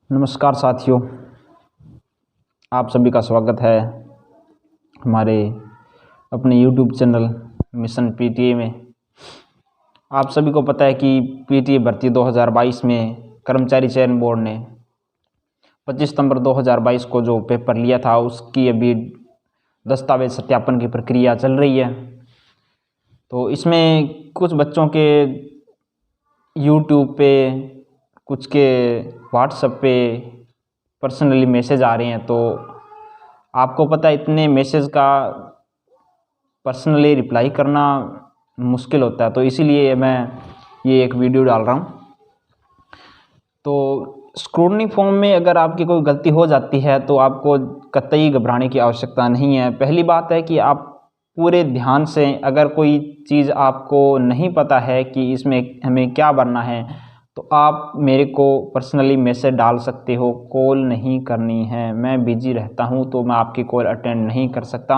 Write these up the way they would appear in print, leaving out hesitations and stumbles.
नमस्कार साथियों, आप सभी का स्वागत है हमारे अपने YouTube चैनल मिशन पीटीए में। आप सभी को पता है कि पीटीए भर्ती 2022 में कर्मचारी चयन बोर्ड ने 25 सितंबर 2022 को जो पेपर लिया था उसकी अभी दस्तावेज सत्यापन की प्रक्रिया चल रही है। तो इसमें कुछ बच्चों के YouTube पे, कुछ के व्हाट्सएप पे पर्सनली मैसेज आ रहे हैं। तो आपको पता है इतने मैसेज का पर्सनली रिप्लाई करना मुश्किल होता है, तो इसीलिए मैं ये एक वीडियो डाल रहा हूँ। तो स्क्रूटनी फॉर्म में अगर आपकी कोई गलती हो जाती है तो आपको कतई घबराने की आवश्यकता नहीं है। पहली बात है कि आप पूरे ध्यान से, अगर कोई चीज़ आपको नहीं पता है कि इसमें हमें क्या भरना है, तो आप मेरे को पर्सनली मैसेज डाल सकते हो। कॉल नहीं करनी है, मैं बिजी रहता हूं तो मैं आपकी कॉल अटेंड नहीं कर सकता।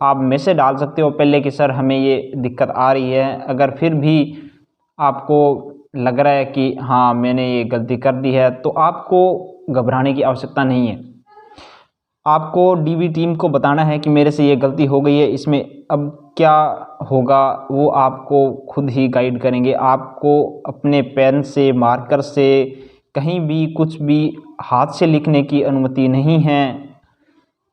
आप मैसेज डाल सकते हो पहले कि सर हमें ये दिक्कत आ रही है। अगर फिर भी आपको लग रहा है कि हाँ मैंने ये गलती कर दी है, तो आपको घबराने की आवश्यकता नहीं है। आपको डीबी टीम को बताना है कि मेरे से ये गलती हो गई है, इसमें अब क्या होगा वो आपको खुद ही गाइड करेंगे। आपको अपने पेन से, मार्कर से कहीं भी कुछ भी हाथ से लिखने की अनुमति नहीं है।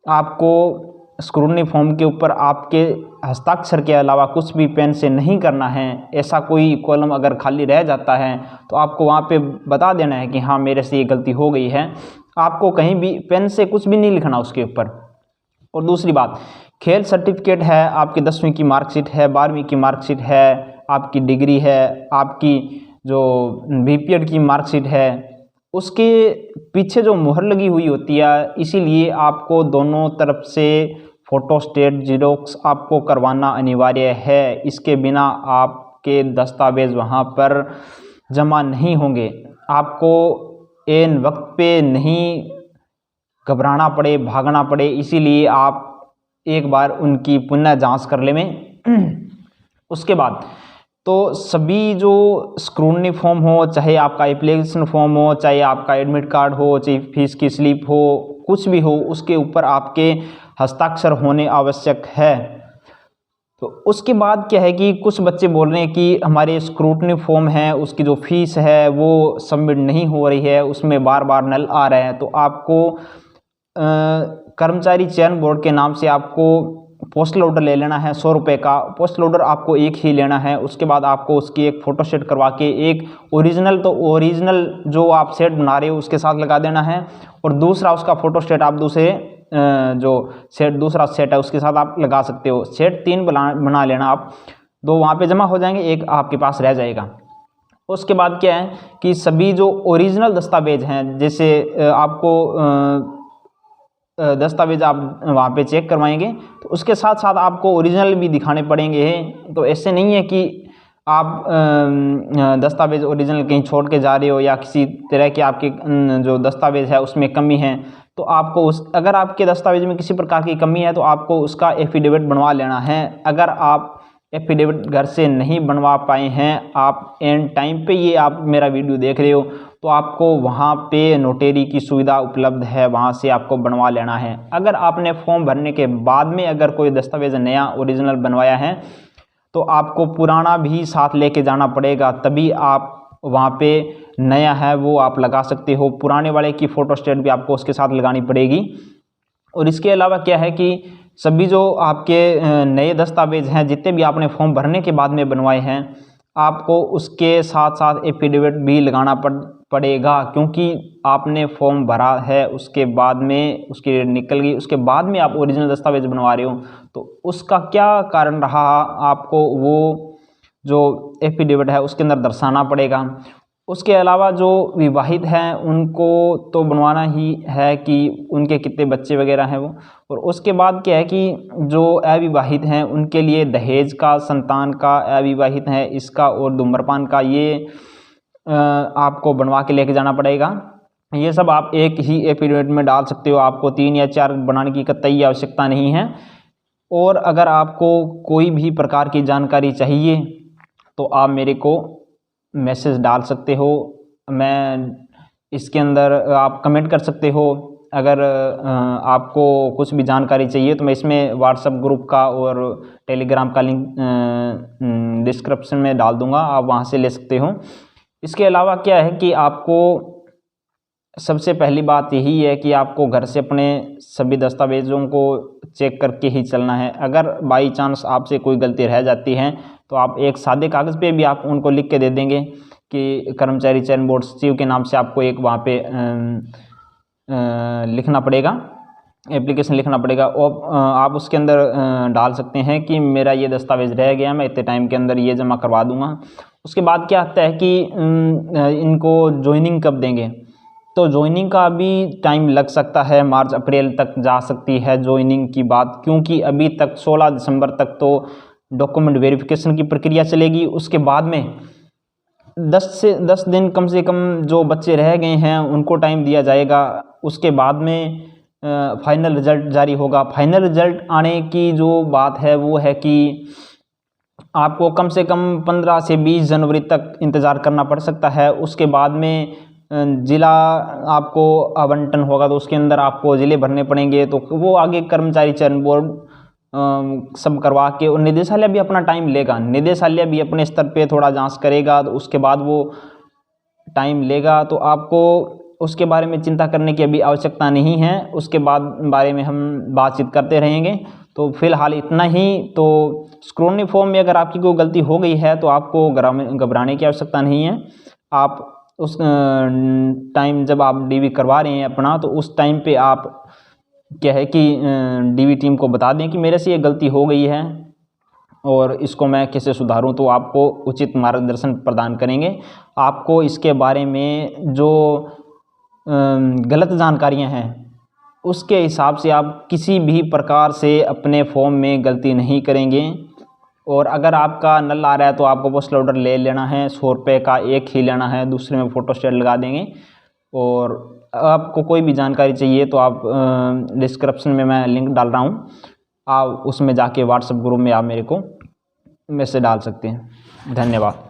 आपको स्क्रूटनी फॉर्म के ऊपर आपके हस्ताक्षर के अलावा कुछ भी पेन से नहीं करना है। ऐसा कोई कॉलम अगर खाली रह जाता है तो आपको वहाँ पे बता देना है कि हाँ मेरे से ये गलती हो गई है। आपको कहीं भी पेन से कुछ भी नहीं लिखना उसके ऊपर। और दूसरी बात, खेल सर्टिफिकेट है, आपकी 10वीं की मार्कशीट है, 12वीं की मार्कशीट है, आपकी डिग्री है, आपकी जो बीपीएड की मार्कशीट है, उसके पीछे जो मुहर लगी हुई होती है, इसीलिए आपको दोनों तरफ से फोटोस्टेट जेरोक्स आपको करवाना अनिवार्य है। इसके बिना आपके दस्तावेज वहाँ पर जमा नहीं होंगे। आपको एन वक्त पे नहीं घबराना पड़े, भागना पड़े, इसीलिए आप एक बार उनकी पुनः जांच कर लें। उसके बाद तो सभी जो स्क्रूटनी फॉर्म हो, चाहे आपका एप्लीकेशन फॉर्म हो, चाहे आपका एडमिट कार्ड हो, चाहे फीस की स्लिप हो, कुछ भी हो, उसके ऊपर आपके हस्ताक्षर होने आवश्यक है। तो उसके बाद क्या है कि कुछ बच्चे बोल रहे हैं कि हमारे स्क्रूटनी फॉर्म है उसकी जो फीस है वो सबमिट नहीं हो रही है, उसमें बार बार नल आ रहे हैं। तो आपको कर्मचारी चयन बोर्ड के नाम से आपको पोस्टल ऑर्डर ले लेना है। 100 रुपये का पोस्टल ऑर्डर आपको एक ही लेना है। उसके बाद आपको उसकी एक फ़ोटो सेट करवा के एक ओरिजिनल जो आप सेट बना रहे हो उसके साथ लगा देना है, और दूसरा उसका फ़ोटो सेट आप दूसरा सेट है उसके साथ आप लगा सकते हो। सेट 3 बना लेना आप, 2 वहाँ पे जमा हो जाएंगे, एक आपके पास रह जाएगा। उसके बाद क्या है कि सभी जो ओरिजिनल दस्तावेज हैं, जैसे आपको दस्तावेज आप वहाँ पे चेक करवाएंगे तो उसके साथ साथ आपको ओरिजिनल भी दिखाने पड़ेंगे। तो ऐसे नहीं है कि आप दस्तावेज ओरिजिनल कहीं छोड़ के जा रहे हो या किसी तरह के आपके जो दस्तावेज है उसमें कमी है, तो आपको अगर आपके दस्तावेज में किसी प्रकार की कमी है तो आपको उसका एफिडेविट बनवा लेना है। अगर आप एफिडेविट घर से नहीं बनवा पाए हैं, आप एंड टाइम पे ये आप मेरा वीडियो देख रहे हो, तो आपको वहाँ पे नोटेरी की सुविधा उपलब्ध है, वहाँ से आपको बनवा लेना है। अगर आपने फॉर्म भरने के बाद में अगर कोई दस्तावेज नया ओरिजिनल बनवाया है तो आपको पुराना भी साथ लेके जाना पड़ेगा, तभी आप वहाँ पे नया है वो आप लगा सकते हो। पुराने वाले की फ़ोटोस्टेट भी आपको उसके साथ लगानी पड़ेगी। और इसके अलावा क्या है कि सभी जो आपके नए दस्तावेज हैं, जितने भी आपने फॉर्म भरने के बाद में बनवाए हैं, आपको उसके साथ साथ एफिडेविट भी लगाना पड़ेगा, क्योंकि आपने फॉर्म भरा है उसके बाद में उसकी डेट निकल गई, उसके बाद में आप ओरिजिनल दस्तावेज बनवा रहे हो, तो उसका क्या कारण रहा आपको वो जो एफिडेविट है उसके अंदर दर्शाना पड़ेगा। उसके अलावा जो विवाहित हैं उनको तो बनवाना ही है कि उनके कितने बच्चे वगैरह हैं वो। और उसके बाद क्या है कि जो अविवाहित हैं उनके लिए दहेज का, संतान का, अविवाहित हैं इसका और धूम्रपान का, ये आपको बनवा के लेके जाना पड़ेगा। ये सब आप एक ही एफिडेविट में डाल सकते हो, आपको 3 या 4 बनाने की कतई आवश्यकता नहीं है। और अगर आपको कोई भी प्रकार की जानकारी चाहिए तो आप मेरे को मैसेज डाल सकते हो। मैं इसके अंदर आप कमेंट कर सकते हो। अगर आपको कुछ भी जानकारी चाहिए तो मैं इसमें व्हाट्सएप ग्रुप का और टेलीग्राम का लिंक डिस्क्रिप्शन में डाल दूंगा, आप वहां से ले सकते हो। इसके अलावा क्या है कि आपको सबसे पहली बात यही है कि आपको घर से अपने सभी दस्तावेज़ों को चेक करके ही चलना है। अगर बाई चांस आपसे कोई गलती रह जाती है तो आप एक सादे कागज़ पे भी आप उनको लिख के दे देंगे कि कर्मचारी चयन बोर्ड सचिव के नाम से आपको एक वहाँ पे लिखना पड़ेगा, एप्लीकेशन लिखना पड़ेगा। और आप उसके अंदर डाल सकते हैं कि मेरा ये दस्तावेज़ रह गया, मैं इतने टाइम के अंदर ये जमा करवा दूंगा। उसके बाद क्या आता है कि इनको ज्वाइनिंग कब देंगे, तो ज्वाइनिंग का भी टाइम लग सकता है, मार्च अप्रैल तक जा सकती है ज्वाइनिंग की बात, क्योंकि अभी तक 16 दिसंबर तक तो डॉक्यूमेंट वेरिफिकेशन की प्रक्रिया चलेगी। उसके बाद में 10 दिन कम से कम जो बच्चे रह गए हैं उनको टाइम दिया जाएगा। उसके बाद में फाइनल रिजल्ट जारी होगा। फाइनल रिजल्ट आने की जो बात है वो है कि आपको कम से कम 15 से 20 जनवरी तक इंतज़ार करना पड़ सकता है। उसके बाद में ज़िला आपको आवंटन होगा तो उसके अंदर आपको ज़िले भरने पड़ेंगे, तो वो आगे कर्मचारी चयन बोर्ड सब करवा के, और निदेशालय भी अपना टाइम लेगा। निदेशालय भी अपने स्तर पे थोड़ा जांच करेगा, तो उसके बाद वो टाइम लेगा। तो आपको उसके बारे में चिंता करने की अभी आवश्यकता नहीं है, उसके बाद बारे में हम बातचीत करते रहेंगे। तो फिलहाल इतना ही। तो स्क्रूटनी फॉर्म में अगर आपकी कोई गलती हो गई है तो आपको घबराने की आवश्यकता नहीं है। आप उस टाइम जब आप डीवी करवा रहे हैं अपना, तो उस टाइम पे आप क्या है कि डीवी टीम को बता दें कि मेरे से ये गलती हो गई है और इसको मैं कैसे सुधारूं, तो आपको उचित मार्गदर्शन प्रदान करेंगे। आपको इसके बारे में जो गलत जानकारियां हैं उसके हिसाब से आप किसी भी प्रकार से अपने फॉर्म में गलती नहीं करेंगे। और अगर आपका नल आ रहा है तो आपको पोस्ट लोडर ले लेना है, 100 रुपये का एक ही लेना है, दूसरे में फ़ोटोस्टेट लगा देंगे। और आपको कोई भी जानकारी चाहिए तो आप डिस्क्रिप्शन में मैं लिंक डाल रहा हूँ, आप उसमें जाके व्हाट्सएप ग्रुप में आप मेरे को मैसेज डाल सकते हैं। धन्यवाद।